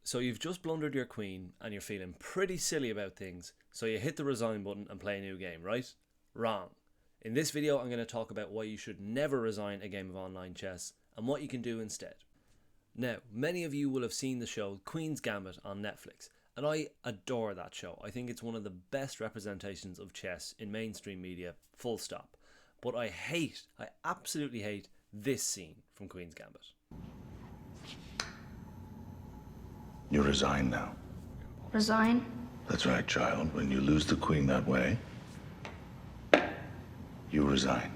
So you've just blundered your queen and you're feeling pretty silly about things, so you hit the resign button and play a new game, right? Wrong. In this video I'm going to talk about why you should never resign a game of online chess and what you can do instead. Now, many of you will have seen the show Queen's Gambit on Netflix, and I adore that show. I think it's one of the best representations of chess in mainstream media, full stop. But I absolutely hate this scene from Queen's Gambit. You resign now. Resign? That's right, child. When you lose the queen that way, you resign.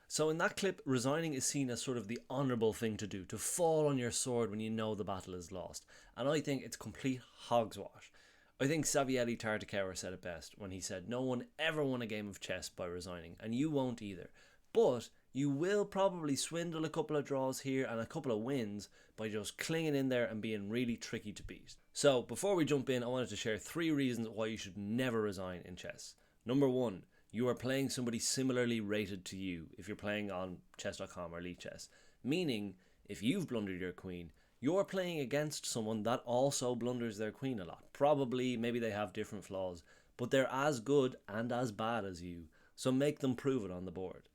So in that clip, resigning is seen as sort of the honourable thing to do, to fall on your sword when you know the battle is lost. And I think it's complete hogswash. I think Savvielli Tartakower said it best when he said, no one ever won a game of chess by resigning, and you won't either. But you will probably swindle a couple of draws here and a couple of wins by just clinging in there and being really tricky to beat. So before we jump in, I wanted to share 3 reasons why you should never resign in chess. Number 1, you are playing somebody similarly rated to you if you're playing on chess.com or Elite Chess. Meaning, if you've blundered your queen, you're playing against someone that also blunders their queen a lot. Probably, maybe they have different flaws, but they're as good and as bad as you, so make them prove it on the board.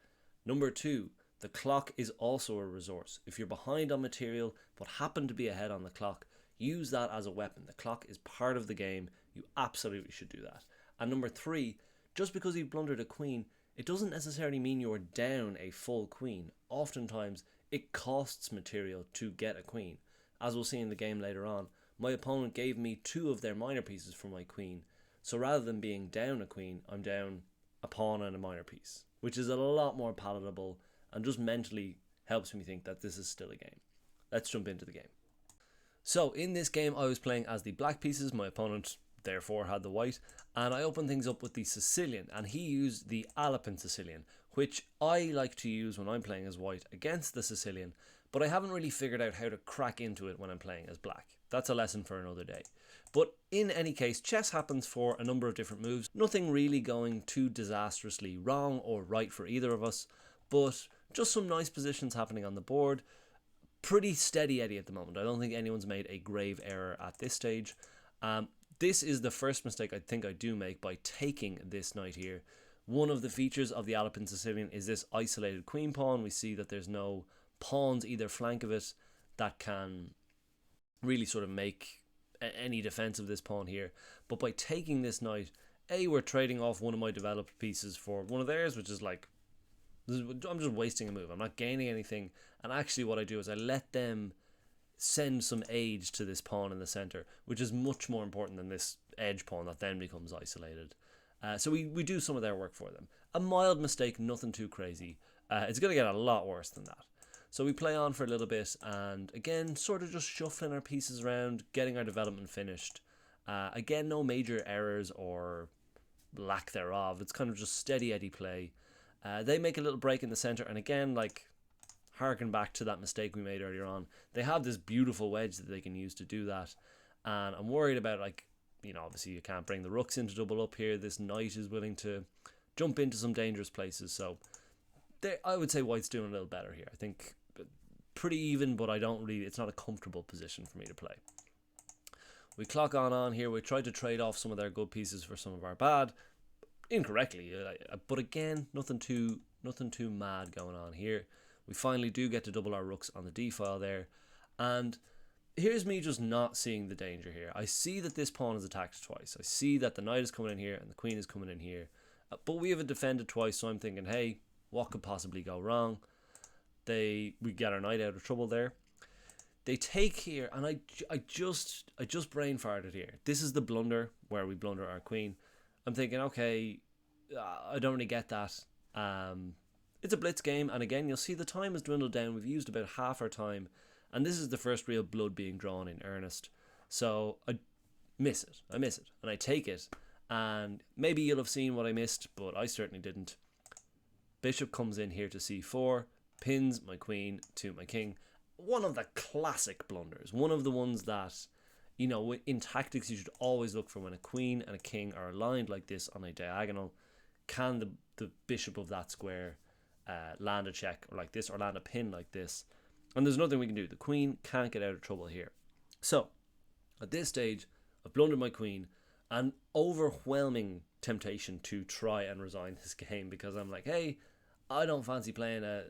Number 2, the clock is also a resource. If you're behind on material but happen to be ahead on the clock, use that as a weapon. The clock is part of the game. You absolutely should do that. And number 3, just because you've blundered a queen, it doesn't necessarily mean you're down a full queen. Oftentimes, it costs material to get a queen. As we'll see in the game later on, my opponent gave me 2 of their minor pieces for my queen. So rather than being down a queen, I'm down a pawn and a minor piece, which is a lot more palatable and just mentally helps me think that this is still a game. Let's jump into the game. So in this game, I was playing as the black pieces. My opponent therefore had the white, and I opened things up with the Sicilian, and he used the Alpine Sicilian, which I like to use when I'm playing as white against the Sicilian, but I haven't really figured out how to crack into it when I'm playing as black. That's a lesson for another day. But in any case, chess happens for a number of different moves. Nothing really going too disastrously wrong or right for either of us, but just some nice positions happening on the board. Pretty steady Eddie at the moment. I don't think anyone's made a grave error at this stage. This is the first mistake I think I do make by taking this knight here. One of the features of the Alpine Sicilian is this isolated queen pawn. We see that there's no pawns either flank of it that can really sort of make any defense of this pawn here. But by taking this knight, we're trading off one of my developed pieces for one of theirs, which is like, I'm just wasting a move. I'm not gaining anything. And actually what I do is I let them send some age to this pawn in the center, which is much more important than this edge pawn that then becomes isolated. So we do some of their work for them. A mild mistake, nothing too crazy. It's going to get a lot worse than that. So we play on for a little bit, and again, sort of just shuffling our pieces around, getting our development finished. Again, no major errors or lack thereof. It's kind of just steady Eddie play. They make a little break in the center, and again, like, harken back to that mistake we made earlier on. They have this beautiful wedge that they can use to do that, and I'm worried about, like, you know, obviously you can't bring the rooks in to double up here. This knight is willing to jump into some dangerous places, so I would say white's doing a little better here. I think pretty even, but it's not a comfortable position for me to play. We clock on here. We try to trade off some of their good pieces for some of our bad, incorrectly, but again, nothing too mad going on here. We finally do get to double our rooks on the d-file there, and here's me just not seeing the danger here. I see that this pawn is attacked twice. I see that the knight is coming in here and the queen is coming in here, but we have it defended twice, so I'm thinking, hey, what could possibly go wrong? We get our knight out of trouble there. They take here, and I just brain farted here. This is the blunder where we blunder our queen. I'm thinking, okay, I don't really get that. It's a blitz game, and again, you'll see the time has dwindled down. We've used about half our time, and this is the first real blood being drawn in earnest. So I miss it, and I take it, and maybe you'll have seen what I missed, but I certainly didn't. Bishop comes in here to c4, pins my queen to my king. One of the classic blunders, one of the ones that, you know, in tactics you should always look for when a queen and a king are aligned like this on a diagonal. Can the bishop of that square land a check or like this, or land a pin like this? And there's nothing we can do. The queen can't get out of trouble here. So At this stage, I've blundered my queen, and overwhelming temptation to try and resign this game, because I'm like, hey, I don't fancy playing a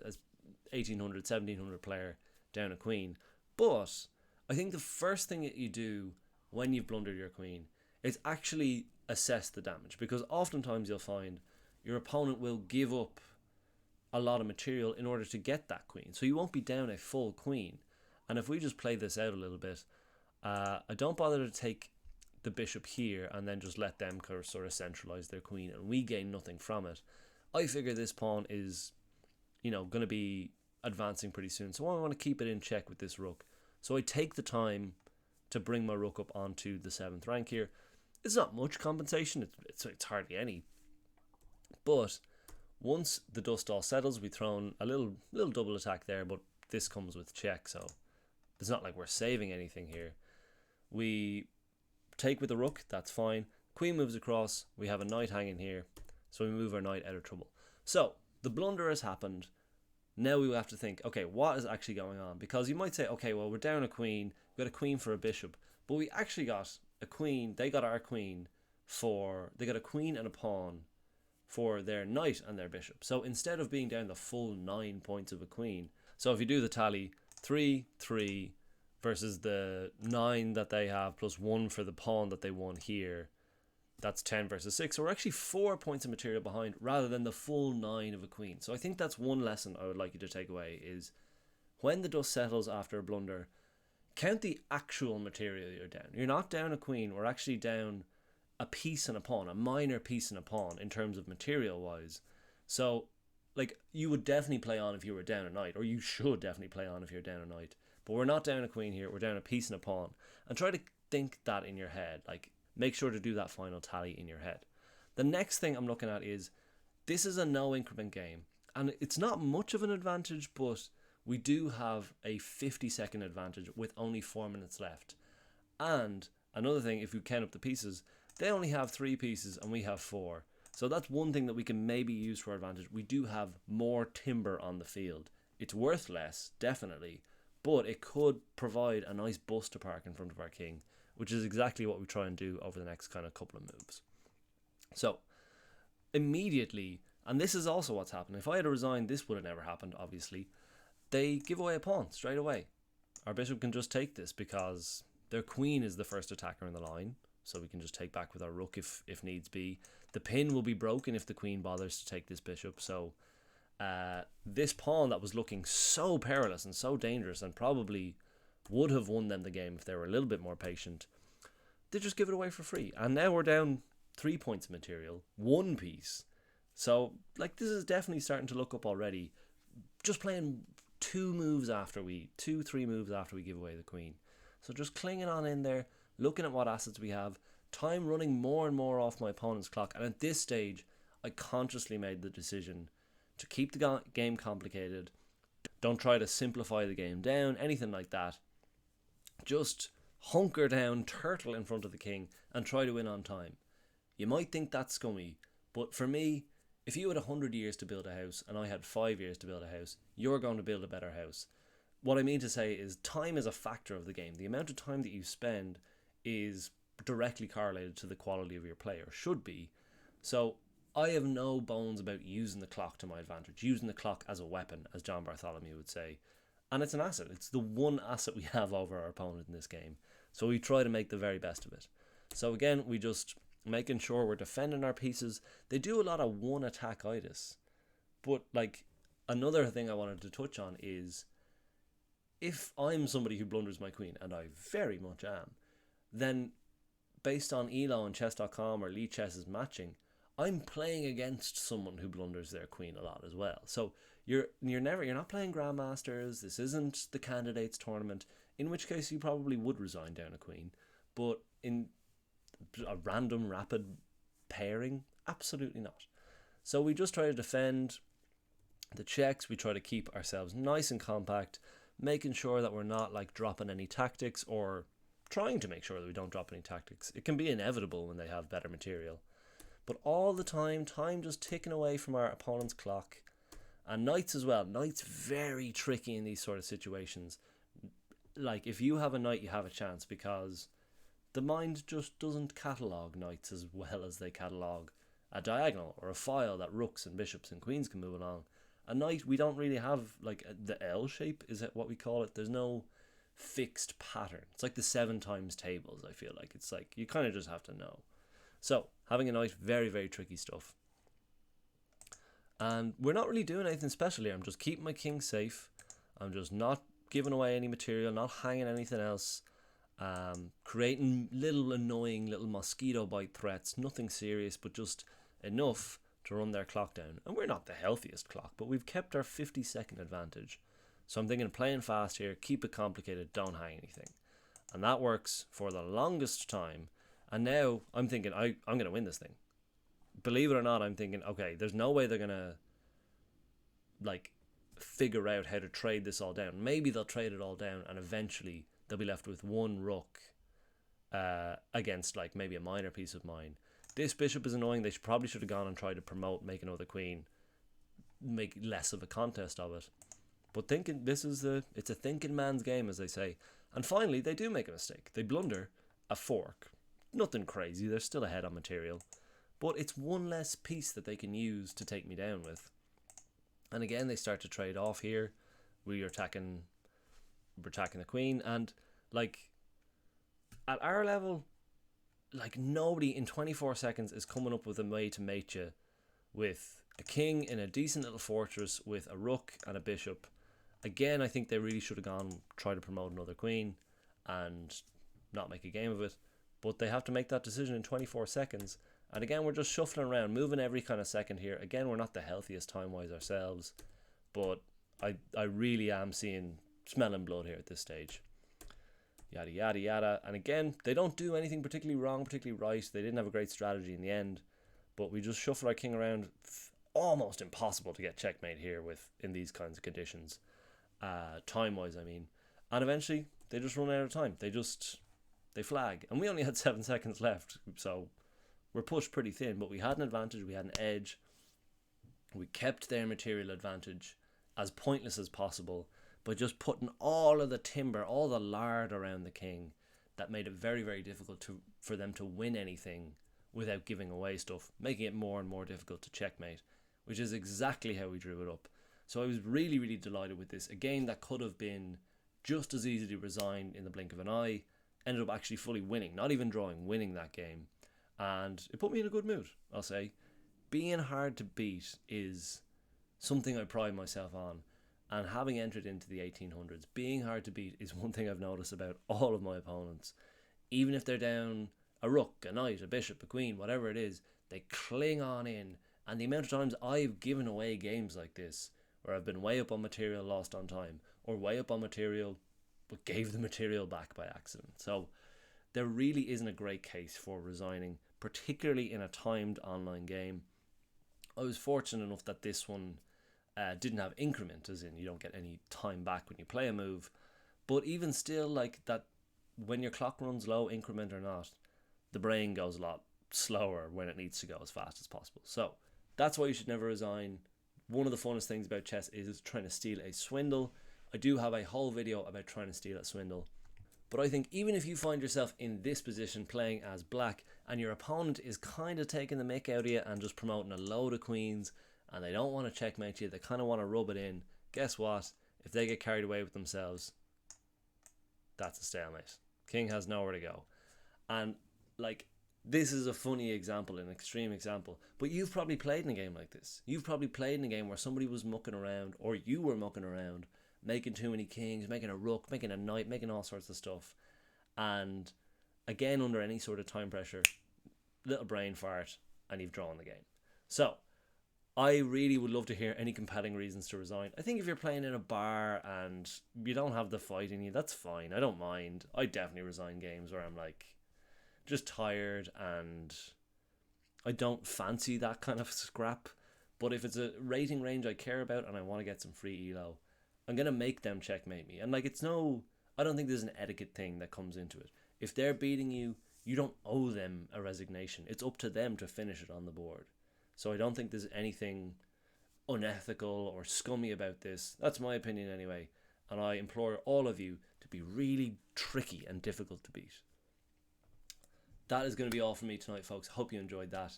1800, 1700 player down a queen. But I think the first thing that you do when you've blundered your queen is actually assess the damage, because oftentimes you'll find your opponent will give up a lot of material in order to get that queen. So you won't be down a full queen. And if we just play this out a little bit, I don't bother to take the bishop here and then just let them sort of centralize their queen and we gain nothing from it. I figure this pawn is, going to be advancing pretty soon. So I want to keep it in check with this rook. So I take the time to bring my rook up onto the 7th rank here. It's not much compensation. It's hardly any. But once the dust all settles, we throw a little double attack there, but this comes with check, so it's not like we're saving anything here. We take with the rook, that's fine. Queen moves across, we have a knight hanging here, so we move our knight out of trouble. So the blunder has happened. Now we have to think, okay, what is actually going on? Because you might say, okay, well, we're down a queen, we've got a queen for a bishop, but we actually got a queen, they got our queen they got a queen and a pawn for their knight and their bishop. So instead of being down the full 9 points of a queen, so if you do the tally, 3, 3 versus the 9 that they have plus 1 for the pawn that they won here, that's 10 versus 6. So we're actually 4 points of material behind rather than the full 9 of a queen. So I think that's one lesson I would like you to take away is when the dust settles after a blunder, count the actual material you're down. You're not down a queen, we're actually down a piece and a pawn, a minor piece and a pawn in terms of material wise. So like you would definitely play on if you were down a knight, or you should definitely play on if you're down a knight. But we're not down a queen here, we're down a piece and a pawn. And try to think that in your head, like make sure to do that final tally in your head. The next thing I'm looking at is this is a no increment game, and it's not much of an advantage, but we do have a 50-second advantage with only 4 minutes left. And another thing, if you count up the pieces, they only have 3 pieces and we have 4. So that's one thing that we can maybe use for advantage. We do have more timber on the field. It's worth less, definitely, but it could provide a nice bust to park in front of our king, which is exactly what we try and do over the next kind of couple of moves. So immediately, and this is also what's happened. If I had resigned, this would have never happened, obviously. They give away a pawn straight away. Our bishop can just take this because their queen is the first attacker in the line, so we can just take back with our rook if needs be. The pin will be broken if the queen bothers to take this bishop, so this pawn that was looking so perilous and so dangerous and probably would have won them the game if they were a little bit more patient, they just give it away for free. And now we're down 3 points of material, 1 piece. So like this is definitely starting to look up already. Just playing 3 moves after we give away the queen. So just clinging on in there, looking at what assets we have, time running more and more off my opponent's clock. And at this stage, I consciously made the decision to keep the game complicated. Don't try to simplify the game down, anything like that. Just hunker down, turtle in front of the king, and try to win on time. You might think that's scummy, but for me, if you had 100 years to build a house and I had 5 years to build a house, you're going to build a better house. What I mean to say is time is a factor of the game. The amount of time that you spend is directly correlated to the quality of your play, or should be. So I have no bones about using the clock to my advantage, using the clock as a weapon, as John Bartholomew would say. And it's an asset. It's the one asset we have over our opponent in this game. So we try to make the very best of it. So again, we just making sure we're defending our pieces. They do a lot of one attack itis. But like another thing I wanted to touch on is if I'm somebody who blunders my queen, and I very much am, then based on Elo and chess.com or Lee Chess's matching, I'm playing against someone who blunders their queen a lot as well. So you're not playing Grandmasters. This isn't the candidates tournament, in which case you probably would resign down a queen. But in a random rapid pairing, absolutely not. So we just try to defend the checks. We try to keep ourselves nice and compact, making sure that we're not like dropping any tactics, or trying to make sure that we don't drop any tactics. It can be inevitable when they have better material. But all the time just ticking away from our opponent's clock. And knights as well. Knights very tricky in these sort of situations. Like if you have a knight, you have a chance, because The mind just doesn't catalogue knights as well as they catalogue a diagonal or a file that rooks and bishops and queens can move along. A knight, we don't really have like the L shape, is it what we call it? There's no fixed pattern. It's like the 7 times tables, I feel like. It's like you kind of just have to know. So, having a knight, very, very tricky stuff. And we're not really doing anything special here. I'm just keeping my king safe. I'm just not giving away any material, not hanging anything else. Creating little annoying little mosquito bite threats. Nothing serious, but just enough to run their clock down. And we're not the healthiest clock, but we've kept our 50-second advantage. So I'm thinking playing fast here, keep it complicated, don't hang anything. And that works for the longest time. And now I'm thinking I'm going to win this thing. Believe it or not, I'm thinking, okay, there's no way they're going to like figure out how to trade this all down. Maybe they'll trade it all down and eventually they'll be left with one rook against like maybe a minor piece of mine. This bishop is annoying. They probably should have gone and tried to promote, make another queen, make less of a contest of it. But thinking it's a thinking man's game, as they say. And finally, they do make a mistake. They blunder a fork. Nothing crazy. They're still ahead on material. But it's one less piece that they can use to take me down with. And again, they start to trade off here. We're attacking the queen. And, like, at our level, like, nobody in 24 seconds is coming up with a way to mate you with a king in a decent little fortress with a rook and a bishop. Again, I think they really should have gone try to promote another queen and not make a game of it. But they have to make that decision in 24 seconds. And again, we're just shuffling around, moving every kind of second here. Again, we're not the healthiest time-wise ourselves. But I really am smelling blood here at this stage. Yada, yada, yada. And again, they don't do anything particularly wrong, particularly right. They didn't have a great strategy in the end. But we just shuffle our king around. Almost impossible to get checkmate here in these kinds of conditions. Time-wise, I mean. And eventually, they just run out of time. They flag. And we only had 7 seconds left. So we're pushed pretty thin. But we had an advantage. We had an edge. We kept their material advantage as pointless as possible. But just putting all of the timber, all the lard around the king. That made it very, very difficult for them to win anything without giving away stuff. Making it more and more difficult to checkmate. Which is exactly how we drew it up. So I was really, really delighted with this. A game that could have been just as easily resigned in the blink of an eye. Ended up actually fully winning. Not even drawing, winning that game. And it put me in a good mood, I'll say. Being hard to beat is something I pride myself on. And having entered into the 1800s, being hard to beat is one thing I've noticed about all of my opponents. Even if they're down a rook, a knight, a bishop, a queen, whatever it is, they cling on in. And the amount of times I've given away games like this, where I've been way up on material, lost on time, or way up on material, but gave the material back by accident. So there really isn't a great case for resigning, particularly in a timed online game. I was fortunate enough that this one didn't have increment, as in you don't get any time back when you play a move. But even still, like that, when your clock runs low, increment or not, the brain goes a lot slower when it needs to go as fast as possible. So that's why you should never resign. One of the funnest things about chess is trying to steal a swindle. I do have a whole video about trying to steal a swindle. But I think even if you find yourself in this position playing as black and your opponent is kind of taking the mick out of you and just promoting a load of queens and they don't want to checkmate you, they kind of want to rub it in, guess what? If they get carried away with themselves, that's a stalemate. King has nowhere to go. And like, this is a funny example, an extreme example, but you've probably played in a game like this. You've probably played in a game where somebody was mucking around, or you were mucking around, making too many kings, making a rook, making a knight, making all sorts of stuff. And again, under any sort of time pressure, little brain fart, and you've drawn the game. So I really would love to hear any compelling reasons to resign. I think if you're playing in a bar and you don't have the fight in you, that's fine. I don't mind. I definitely resign games where I'm like just tired and I don't fancy that kind of scrap. But if it's a rating range I care about and I want to get some free elo, I'm going to make them checkmate me. And like, I don't think there's an etiquette thing that comes into it. If they're beating you, you don't owe them a resignation. It's up to them to finish it on the board. So I don't think there's anything unethical or scummy about this. That's my opinion anyway. And I implore all of you to be really tricky and difficult to beat. that is going to be all from me tonight, folks. Hope you enjoyed that.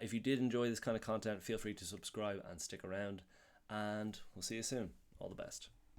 If you did enjoy this kind of content, feel free to subscribe and stick around, and we'll see you soon. All the best.